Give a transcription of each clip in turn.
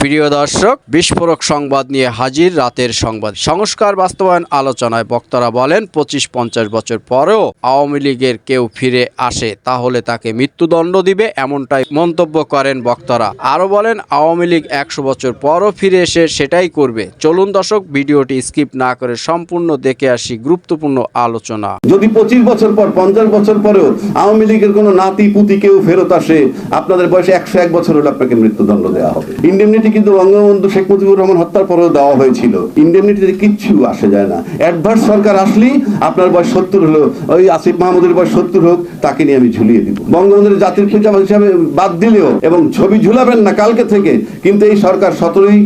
প্রিয় দর্শক, বিস্ফোরক সংবাদ নিয়ে হাজির রাতের সংবাদ। সংস্কার বাস্তবায়ন আলোচনায় বক্তারা বলেন 25-50 বছর পরেও আওয়ামী লীগের কেউ ফিরে আসে তাহলে তাকে মৃত্যুদণ্ড দিবে, এমনটাই মন্তব্য করেন বক্তারা। আরো বলেন আওয়ামী লীগ 100 বছর পরও ফিরে এসে সেটাই করবে। চলুন দর্শক, ভিডিওটি স্কিপ না করে সম্পূর্ণ দেখে আসি গুরুত্বপূর্ণ আলোচনা। যদি 25 বছর পর 50 বছর পরেও আওয়ামী লীগের কোনো নাতি পুতি কেউ ফেরত আসে, আপনাদের বয়সে 101 বছর হলে আপনাকে মৃত্যুদণ্ড দেওয়া হবে। ইন্ডেমনিটি কিন্তু বঙ্গবন্ধু শেখ মুজিবুর রহমান হত্যার পরেও দেওয়া হয়েছিল। ইন্ডেমনিটিতে কিচ্ছু আসে যায় না। অ্যাডভার্স সরকার আসলেই আপনার বয়স 70 হলো, ওই আসিফ মাহমুদের বয়স 70 হোক, তাকে নিয়ে আমি ঝুলিয়ে দিব। বঙ্গবন্ধুর জাতির পিতা হিসাবে বাদ দিলেও এবং ছবি ঝুলাবেন না কালকে থেকে, কিন্তু এই সরকার 17ই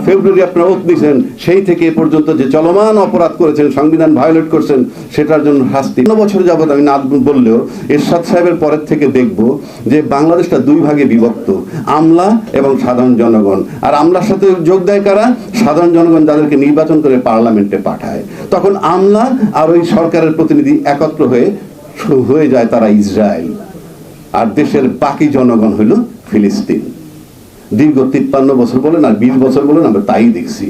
ফেব্রুয়ারি আপনারা ওত দিয়েছেন, সেই থেকে এ পর্যন্ত যে চলমান অপরাধ করেছেন, সংবিধান ভায়োলেট করছেন, সেটার জন্য শাস্তি 9 বছর যাবত আমি না বললেও এরশাদ সাহেবের পরের থেকে দেখব যে বাংলাদেশটা দুই ভাগে বিভক্ত, আমলা এবং সাধারণ জনগণ। আর আমলার সাথে যোগ দেয় কারা? সাধারণ জনগণ, যাদেরকে নির্বাচন করে পার্লামেন্টে পাঠায়। তখন আমলা আর ওই সরকারের প্রতিনিধি একত্র হয়ে যায় তারা ইসরায়েল, আর দেশের বাকি জনগণ হইল ফিলিস্তিন। দীর্ঘ 53 বছর বলেন আর 20 বছর বলেন, আমরা তাই দেখছি।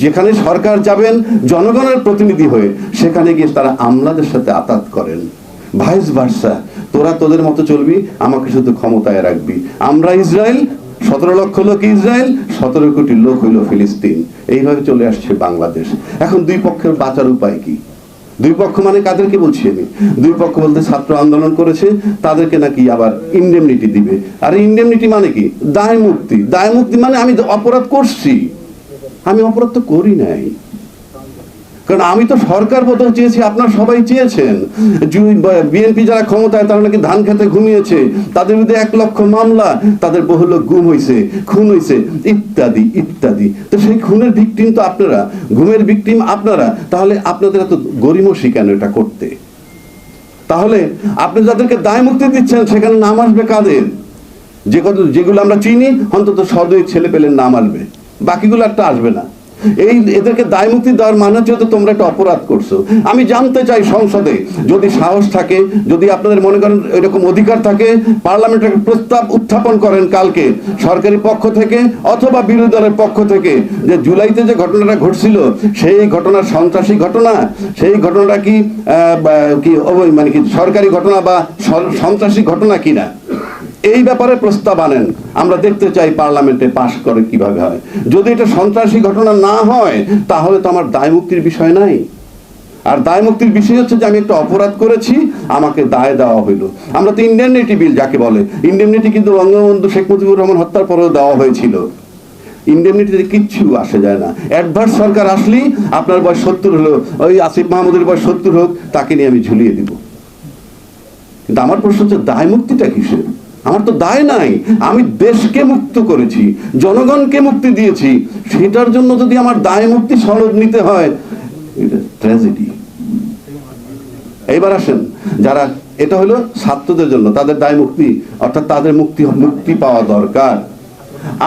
যেখানে সরকার যাবেন জনগণের প্রতিনিধি হয়ে, সেখানে গিয়ে তারা আমলাদের সাথে আতাত করেন। ভাইস ভার্সা, তোরা তোদের মতো চলবি, আমাকে শুধু ক্ষমতায় রাখবি। আমরা ইসরায়েল, 17 লক্ষ লোক ইসরায়েল, 17 কোটি লোক হইল ফিলিস্তিন। এইভাবে চলে আসছে বাংলাদেশ। এখন দুই পক্ষের বাঁচার উপায় কি? দুই পক্ষ মানে কাদেরকে বলছি আমি? দুই পক্ষ বলতে ছাত্র আন্দোলন করেছে, তাদেরকে নাকি আবার ইন্ডেমনিটি দিবে। আর ইন্ডেমনিটি মানে কি? দায় মুক্তি। দায় মুক্তি মানে আমি অপরাধ করছি, আমি অপরাধ তো করি নাই। কারণ আমি তো সরকার বদল চেয়েছি, আপনারা সবাই চেয়েছেন। বিএনপি যারা ক্ষমতায়, তারা নাকি ধান খেতে ঘুমিয়েছে, তাদের বিরুদ্ধে 1 লক্ষ মামলা, তাদের বহু লোক গুম হয়েছে, খুন হয়েছে, ইত্যাদি ইত্যাদি। তো সেই খুনের ভিকটিম তো আপনারা, ঘুমের ভিকটিম আপনারা। তাহলে আপনাদের এত গরিমসি কেন এটা করতে? তাহলে আপনি যাদেরকে দায় মুক্তি দিচ্ছেন, সেখানে নাম আসবে কাদের? যেগুলো আমরা চিনি, অন্তত সদয় ছেলে পেলের নাম আসবে, বাকিগুলো একটা আসবে না। এদেরকে দায় মুক্তি দেওয়ার মানে হচ্ছে তো তোমরা একটা অপরাধ করছো। আমি জানতে চাই, সংসদে যদি সাহস থাকে, যদি আপনাদের মনে করেন এরকম অধিকার থাকে, পার্লামেন্টে প্রস্তাব উত্থাপন করেন কালকে সরকারি পক্ষ থেকে অথবা বিরোধী দলের পক্ষ থেকে, যে জুলাইতে যে ঘটনাটা ঘটছিল, সেই ঘটনার সন্ত্রাসী ঘটনা, সেই ঘটনাটা কি মানে কি সরকারি ঘটনা বা সন্ত্রাসী ঘটনা কিনা, এই ব্যাপারে প্রস্তাব আনেন। আমরা দেখতে চাই পার্লামেন্টে পাশ করে কিভাবে হয়। যদি এটা সন্ত্রাসী ঘটনা না হয়, তাহলে তো আমার দায় মুক্তির বিষয় নাই। আর দায় মুক্তির বিষয় হচ্ছে যে আমি একটা অপরাধ করেছি, আমাকে দায় দেওয়া হইল। আমরা তো ইন্ডেমনিটি বিল যাকে বলে, ইন্ডেমনিটি কিন্তু বঙ্গবন্ধু শেখ মুজিবুর রহমান হত্যার পরেও দেওয়া হয়েছিল। ইন্ডেমনিটিতে কিচ্ছু আসে যায় না। অ্যাডভার্স সরকার আসলেই আপনার বয়স 70 হলো, ওই আসিফ মাহমুদের বয়স 70 হোক, তাকে নিয়ে আমি ঝুলিয়ে দিব। কিন্তু আমার প্রশ্ন হচ্ছে দায় মুক্তিটা কিসের? আমার তো দায় নাই। আমি দেশকে মুক্ত করেছি, জনগণকে মুক্তি দিয়েছি, সেটার জন্য যদি আমার দায় মুক্তি সনদ নিতে হয়, এটা ট্র্যাজেডি। এইবার আসেন, যারা এটা হলো ছাত্রদের জন্য, তাদের দায় মুক্তি, অর্থাৎ তাদের মুক্তি পাওয়া দরকার।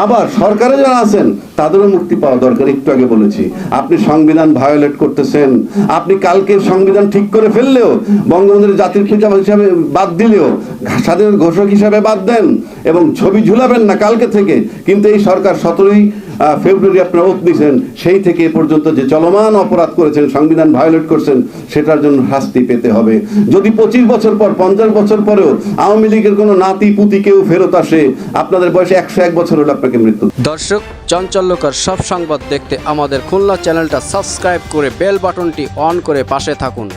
আবার সরকারে যারা আছেন, তাদেরও মুক্তি পাওয়া দরকার। একটু আগে বলেছি, আপনি সংবিধান ভায়োলেট করতেছেন। আপনি কালকে সংবিধান ঠিক করে ফেললেও, বঙ্গবন্ধুর জাতির পিতা হিসাবে বাদ দিলেও, স্বাধীনতা ঘোষক হিসাবে বাদ দেন এবং ছবি ঝুলাবেন না কালকে থেকে, কিন্তু এই সরকার 17ই ফেব্রুয়ারি আপনারা ওত দিয়েছেন, সেই থেকে এ পর্যন্ত যে চলমান অপরাধ করেছেন, সংবিধান ভায়োলেট করছেন, সেটার জন্য শাস্তি পেতে হবে। যদি 25 বছর পর 50 বছর পরেও আওয়ামী লীগের কোনো নাতি পুতি কেউ ফেরত আসে, আপনাদের বয়সে 101 বছর হলে আপনাকে মৃত্যু। দর্শক, চাঞ্চল্যকর সব সংবাদ দেখতে আমাদের খুলনা চ্যানেলটা সাবস্ক্রাইব করে বেল বাটনটি অন করে পাশে থাকুন।